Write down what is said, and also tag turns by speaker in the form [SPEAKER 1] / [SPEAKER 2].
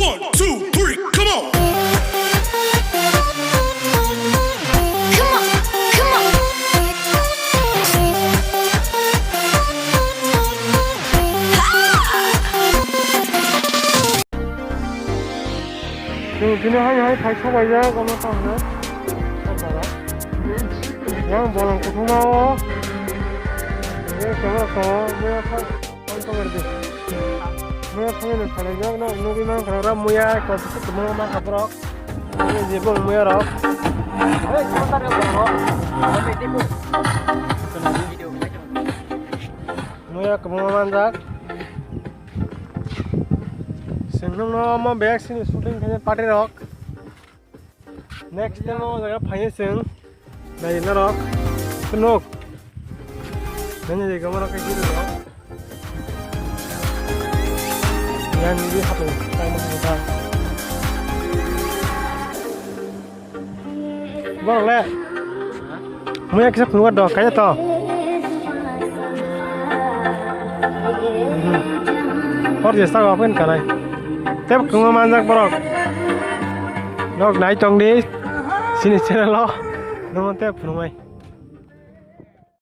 [SPEAKER 1] 1, 2, 3, come on.
[SPEAKER 2] Come on, come on.
[SPEAKER 3] Sini hai thai sabai ja kono ta na. Yang bolang ko thumao. Ye kamera ko me pha on to kar de. Me phone ne thale ja na no bi man khara muya ko to mo ma khabrok. Ye je bong muya rok. Hey, sebentar ya bro. Sampai tipu. Video muya ko mo man jak. Senang no mau back sini shooting kayaknya party rock. Next time mau jaga fire sing. Nah ini rock. Senok. Nanya jaga mana kayak gitu rock. Yang ini satu. Time kita. Bang le. Mau yang kisah keluar dong. Kayaknya toh. Hor jasa ngapain kan ay? Tiếp cùng mang ra bọc nó nãy trong đi xin channel lo nó tiếp cùng mày